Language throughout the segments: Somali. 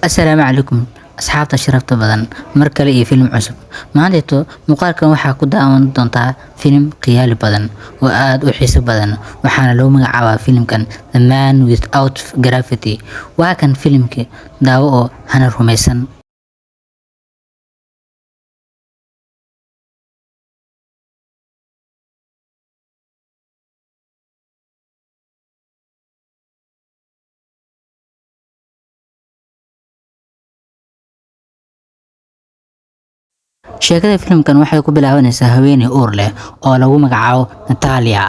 Assalaamu calaykum asxaabta sharafta badan mar kale iyo filim cusub. Maanteeto muuqaalkan waxaa ku daawan doontaa filim qiyaali badan oo aad u xiiso badan waxaana loo magacaabaa filimkan The Man Without Gravity. Waa kan filimkii daawo oo hana rumaysan. Sheekada filimkan waxay ku bilaabanaysaa haweeney uur leh oo lagu magacaabo Natalia.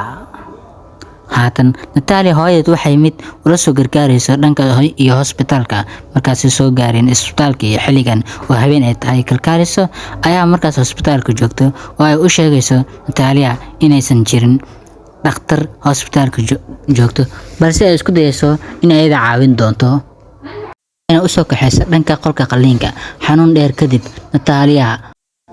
Haatan Natalia hooyadeed waxay mid ula soo gargaarayso dhanka iyo hospitaalka markaas soo gaareen isbitaalka iyo xilligan oo habeen ay tahay kalkaaliso ayaa markaas hospitaalka joogto oo ay u sheegayso Natalia inaysan jirin dhakhtar hospitaalka joogto balse ay isku dayayso in ay caawin doonto inay u soo kaxayso dhanka qolka qalliinka. Xanuun dheer kadib Natalia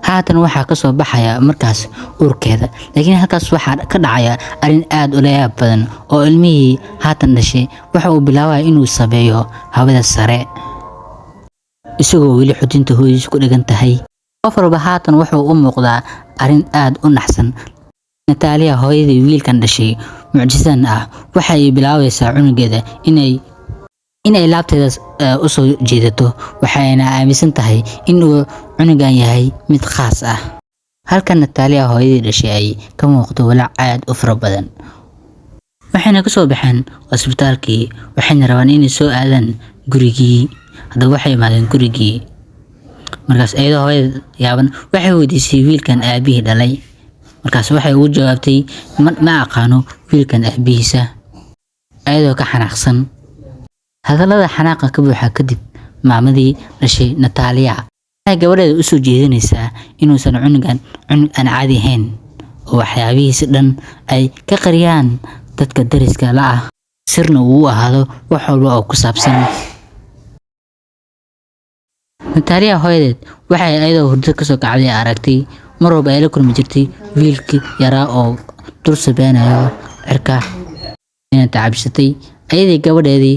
haatan waxaa ka soo baxaya markaas uurkeeda, laakiin halkaas waxaa ka dhacaya arrin aad u leeyaab badan oo ilmihii haatan dhashay waxa uu bilaabay inuu sameeyo hawada sare isagoo weli xudinta hooyadiis ku dhigan tahay. Qof walba haatan wuxuu u muuqdaa arrin aad u naxsan. Natalia hooyadii wiilkan dhashay mucjisan ah waxay bilaabaysaa cunugeeda inay laabteeda u soo jeedato waxayna aaminsan tahay in uu cunugan yahay mid khaas ah. Halka Natalia hooyadii dhashay ay ka muuqdo walaac aad u fara badan. Waxayna ka soo baxeen isbitaalkii waxayna rabaan inay soo aadaan gurigii. Hadda waxay imaadeen gurigii markaas ayadoo hooyada yaaban waxay weydiisay wiilkan aabihii dhalay. Markaas waxay ugu jawaabtay ma aqaano wiilkan aabihiisa ayadoo ka xanaaqsan. Hadallada xanaaqa ka buuxa kadib maamadii dhashay Natalia waxay gabadheeda u soo jeedinaysaa inuusan cunug aan caadi ahayn oo waxyaabihiisa dhan ay ka qariyaan dadka dariska la ah sirna uu ahaado wax walba oo ku saabsan. Natalia hooyadeed waxay ayadoo hurdo ka soo kacday aragtay mar walba ay la kulmi jirtay wiilkii yaraa oo dul sabaynayo cirka inay tacabsatay ayadii gabadheedii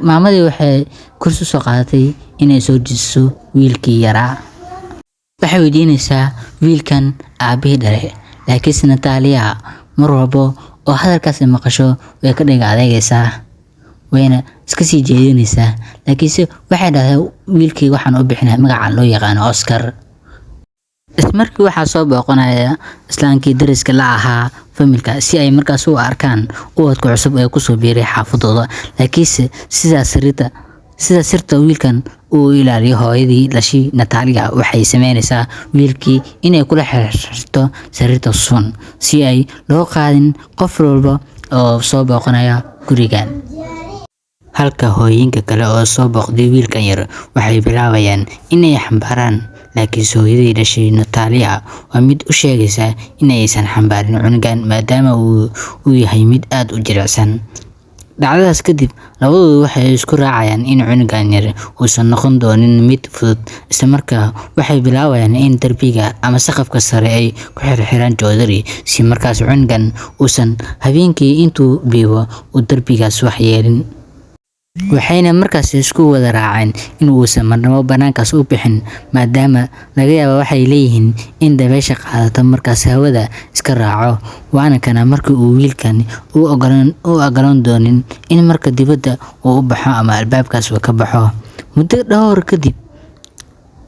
maamadii waxay kursi soo qaadatay inay soo jiiso wiilkii yaraa. Waxay weydiinaysaa wiilkan aabihii dhalay, laakiin Natalia mar walba oo hadalkaas maqasho way ka dhiga adeegaysaa wayna iska sii jeedinaysaa. Laakiin waxay dhahday wiilkii waxaan u bixinay magacan loo yaqaan Oscar. Ismarkii waxaa soo booqanaya islaankii dariska la ahaa familka si ay markaas u arkaan ubadka cusub ee ku soo biiray xaafadooda. Laakiin sida sirta wiilkan uu ilaaliyo hooyadii dhashay Natalia waxay sameynaysaa wiilkii inay kula xiriirto sariirta sun si ay loo qaadin qof walba oo soo booqanaya gurigan. Halka hooyinka kale oo soo booqday wiilkan yar waxay bilaabayaan inay xambaaraan, laakiin hooyadii dhashay Natalia waa mid u sheegaysa inaysan xambaarin cunugan maadaama uu yahay mid aad u jilicsan. Dhacdadaas kadib labadoodu waxay isku raacayaan in cunugan yar uusan noqon doonin mid fudud. Isla markaa waxay bilaabayaan in darbiga ama saqafka sare ay ku xirxiraan joodari si markaas cunugan uusan habeenkii intuu biibo uu darbigaas wax yeelin. Waxayna markaas isku wada raaceen in uusan marnabo banaankaas u bixin maadaama laga yaabo waxay leeyihiin in dabaysha qaadato markaas hawada iska raaco. Waana kana markii uu wiilkan u ogolaan doonin in marka dibadda uu u baxo ama albaabkaas uu ka baxo. Muddo dhowr kadib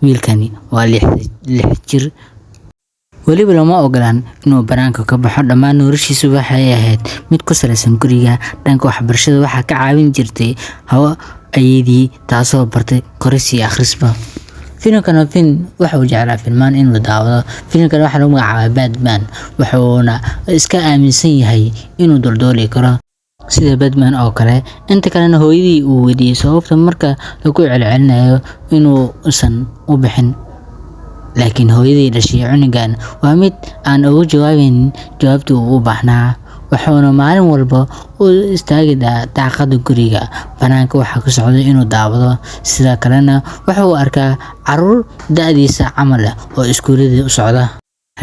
wiilkani waa 6 jir weliba lama ogolaan inuu banaanka ka baxo. Dhammaan noloshiisu waxay ahayd mid ku saleysan guriga. Dhanka waxbarashada waxaa ka caawin jirtay ayadii taasoo bartay qoris iyo akhrisba. Filimkan waxa uu jeclaa filmaan inuu daawado. Filimkan waxaa lagu magacaabaa Batman wuxuuna iska aaminsan yahay inuu duldooli karo sida Batman oo kale. Inta kalena hooyadii uu weydiiyay sababta marka lagu celcelinayo inuusan u bixin, laakiin hooyadii dhashay cunugan waa mid aan uga jawaabin jawaabtii uu u baahnaa. Wuxuuna maalin walba u istaagay daaqadda guriga banaanka waxa ka socda inuu daawado. Sidoo kalena wuxuu arkaa caruur da'diisa camal ah oo iskuulada u socda.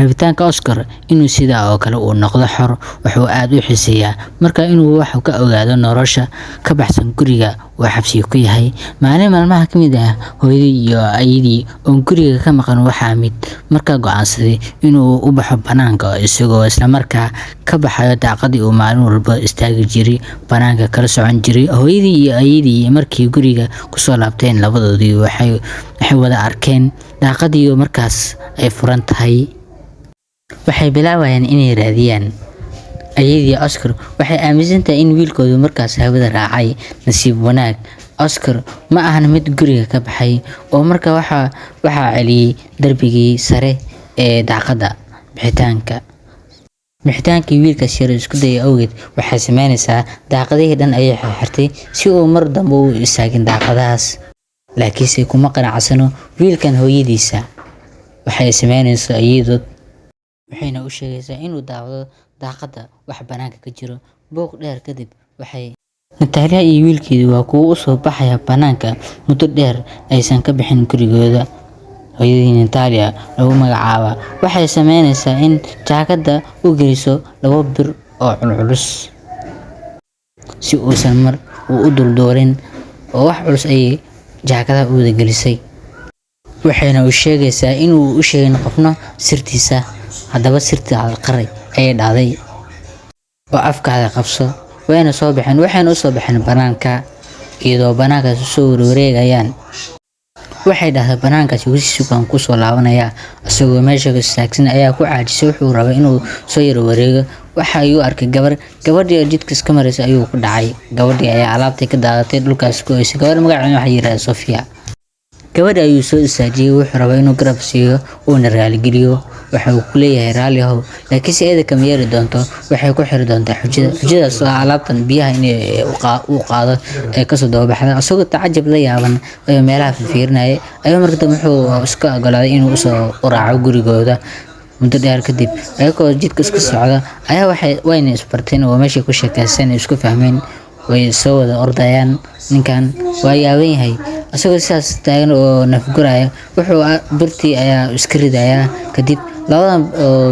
rabitaanka Oscar inuu sidaa oo kale uu noqdo xor wuxuu aad u xiiseeyaa marka inuu wax ka ogaado nolosha ka baxsan guriga uu xabsiga ku yahay. Maalin maalmaha ka mid ah, hooyadii iyo ayeeyadii oo guriga ka maqan waxaa mid markaa go'aansaday inuu u baxo banaanka isagoo isla markaa ka baxayo daaqadii uu maalin walba istaagi jiray banaanka kala socon jiray. Hooyadii iyo ayeeyadii markii guriga kusoo laabteen labadoodii waxay wada arkeen daaqadii oo markaas ay furan tahay. Waxay bilaabayaan inay raadiyaan ayeeyadii Oscar. Waxay aaminsan tahay in wiilkoodu markaas hawada raacay. Nasiib wanaag, Oscar ma ahan mid guriga ka baxay oo markaa waxaa celiyay darbigii sare ee daaqadda. Bixitaankii wiilkaas yar isku dayay awgeed waxay sameynaysaa daaqadihii dhan ayay xirtay si uu mar dambe u istaagin daaqadahaas. Laakiinse kuma qanacsano wiilkan hooyadiisa. Waxay sameynaysaa ayeeyadood waxayna u sheegaysaa inuu daawado daaqadda wax banaanka ka jiro. Buuq dheer kadib Natalia iyo wiilkeedu waa kuwa u soo baxaya banaanka muddo dheer aysan ka bixin gurigooda. Hooyadii Natalia lagu magacaaba waxay sameynaysaa in jaakada u geliso 2 bir oo culculus si uusan mar u dulduulin oo wax culus ay jaakada u wada gelisay. Waxayna u sheegaysaa inuu u sheegin qofna sirtiisa. Haddaba sirta qaray ayay dhacday oo afkaada qabso. Wayna soo baxeen waxayna u soo baxeen banaanka iyadoo banaankaas u soo wareegayaan. Waxay dhahday banaankaas wisi sugan ku soo laabanaya isagoo meesha ka saaksan ayaa ku caajisay. Wuxuu rabay inuu soo yar wareego. Waxa ayuu arkay gabadhii jidka iska maraysa ayuu ku dhacay. Gabadhii ayaa alaabtii ka daadatay dhulkaas ku haysay. Gabadha magaceedu waxa yiraahdaa Sofia. Gabadha ayuu soo istaajiyay. Wuxuu rabay inuu garab siiyo uuna raali geliyo. Waxa uu ku leeyahay raali ahow, laakiin si eeda kama yeeri doonto. Waxay ku xiri doontaa xujadaas oo alaabtan biyaha inay u qaado ee ka soo daba baxda. Isagoo tacajab la yaaban oo meelaha fiirinaya ayuu markii dambe wuxuu iska ogolaaday inuu soo raaco gurigooda. Muddo dheer kadib ayagoo jidka iska socda ayaa wayna isbarteen oo meeshii ku sheekaysan isku fahmeen. Way soo wada ordayaan. Ninkan waa yaaban yahay asagoo sidaas taagan oo nafguraya. Wuxuu birtii ayaa iska ridaya kadib labadan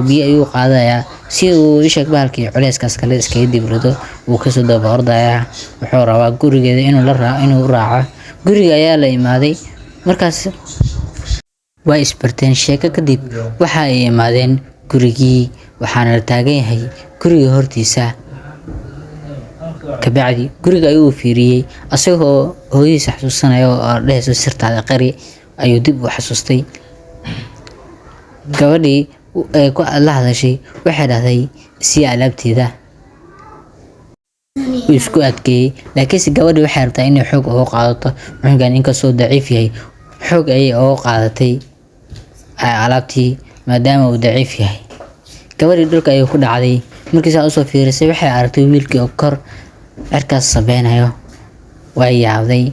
biyo ayuu qaadaya si uu u sheeg bahalkii culeyskaas kale iska dibrido. Wuu ka soo daba ordaya. Wuxuu rabaa gurigeeda inuu raaco. Guriga ayaa la imaaday. Markaas way isbarteen sheeko kadib waxa ay imaadeen gurigii waxaana la taagan yahay guriga hortiisa. Kabacdi guriga ayuu fiiriyay asagoo hooyadiisa xasuusanaya oo dhehayso sirtaada qari ayuu dib u xasuustay. Gabadhii ku la hadashay waxay dhahday si alaabteeda isku adkeeyay. Laakiinse gabadhii waxay rabtaa inay xoog uga qaadato. Cunugan inkastoo daciif yahay xoog ayay uga qaadatay alaabtii maadaama uu daciif yahay. Gabadhii dhulka ayay ku dhacday. Markii ay soo fiirisay waxay aragtay wiilkii oo kor cirkaas sabeynayo. Way yaabday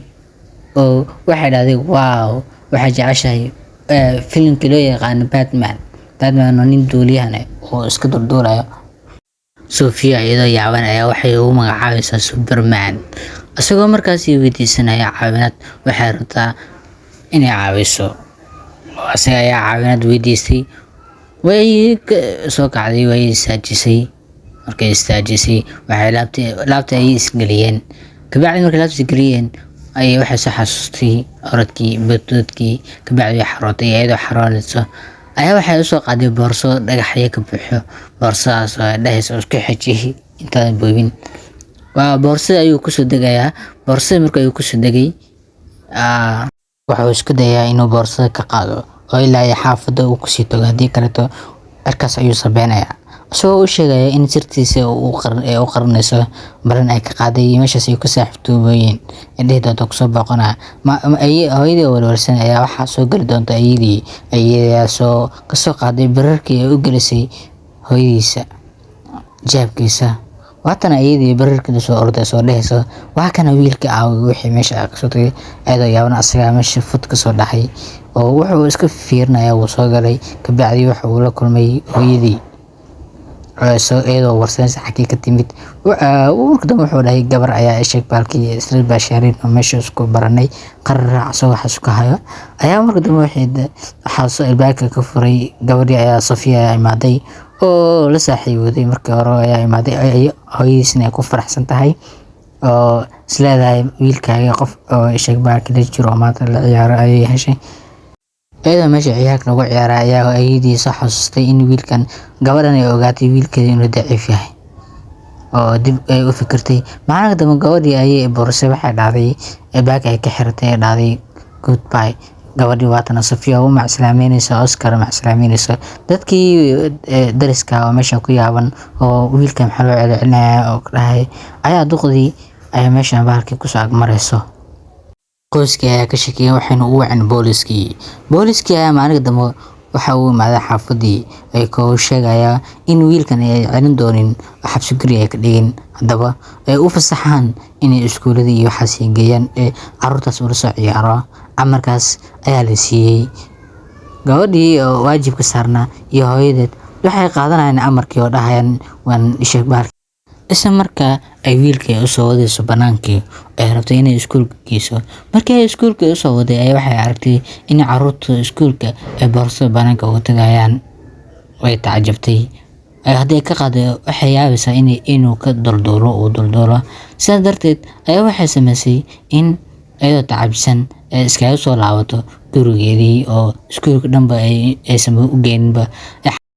oo waxay dhahday wow, waxay jeceshahay filimkii loo yaqaan Batman oo nin duuliyahan oo iska durduurayo. Sofia iyadoo yaaban ayaa waxay ugu magacaabaysaa Superman. Isagoo markaas weydiisanaya caawinaad. Waxay rabtaa inay caawiso. Asaga ayaa caawinaad weydiistay. Way soo kacday way istaajisay. Markay istaajisay waxay laabtay ay isgaliyeen. Kabacdi markay laabtay isgaliyeen ayay waxay soo xasuustay orodkii badadkii. Kabacdi waxay xarootay iyadoo xaroonayso ayaa waxay u soo qaaday boorso dhagaxyo ka buuxo. Boorsadaas oo dhahayso isku xijiyay intaan boobin. Waa boorsada ayuu ku soo degayaa. Boorsada markii uu ku soo degay wuxuu isku dayaa inuu boorsada ka qaado oo ilaa xaafadda uu ku sii tago. Haddii kale cirkaas ayuu sabeynayaa isagoo u sheegaya in sirtiisa uu qarinayso balan ay ka qaaday meeshaas ay ku saaxiibtoobayeen. Indhaha doonta ku soo booqanaa hooyadii walwalsan ayaa waxaa soo gali doonta ayeeyaa soo ka soo qaaday bararkii ay u gelisay hooyadiisa jeebkiisa. Waatan ayeedii bararkii soo orday soo dhehayso waa kana wiilka aaway wixii meesha ka soo tagay. Ayadoo yaaban asaga meesha fud ka soo dhaxay oo wuxuu iska fiirinayaa wuu soo galay. Kabacdi wuxuu la kulmay hooyadii soo iyadoo warsanaysa xagee ka timid marka dambe wuxuu dhahay gabar ayaa sheeg baalkii isla baashaarin oo meesha isku baranay qarar raac soo wax isku hayo ayaa marka dambe waxaa soo albaabka ka furay gabadhii ayaa Safiya ayaa imaaday oo la saaxiibooday markii hore ayaa imaaday hooyadiisna ay ku faraxsan tahay oo isleedahay wiilkaaga qof oo sheeg baalkii la jiro maanta la ciyaaro ayay heshay iyadoo meesha ciyaarka lagu ciyaaray ayaa ayadiisa xasuustay in wiilkan gabadhan ay ogaatay wiilkeeda inuu daciif yahay oo dib ay u fikirtay maalinka dambe gabadhii ayay boorasay waxay dhacday albaabka ay ka xiratay ee dhacday goodbye gabadhii waatana Safiya u macsalaameynaysa Oscar macsalaameynaysa dadkii dariska oo meesha ku yaaban oo wiilkan maxaa loo celinaya oo dhahay ayaa duqdii ay meesha baalkii ku soo agmarayso qoyskii ayaa ka shakiyay waxayna u wacin booliskii ayaa maalinka dambe waxa uu imaaday xaafadii ay ku sheegaya in wiilkan ay celin doonin xabsi guri ay ka dhigin hadaba ay u fasaxaan inay iskuuladii iyo waxaas geeyaan carruurtaas u soo ciyaaro amarkaas ayaa la siiyay gabadhii oo waajibka saarna iyo hooyadeed waxay qaadanayaan amarkii oo dhahayaan waan sheeg baalkii isla markaa ay wiilkii u soo wadayso banaankii ay rabtay inay iskuulka geyso markii ay iskuulka u soo waday ay waxay aragtay in carruurta iskuulka ay boorsada banaanka uga tagayaan way tacajabtay haddii ka qaado waxay yaabaysaa inuu ka dulduulo sidaas darteed ayaa waxay samaysay in iyadoo tacabsan iskaga soo laabato gurigeedii oo iskuulka dhanba aysan u geeninba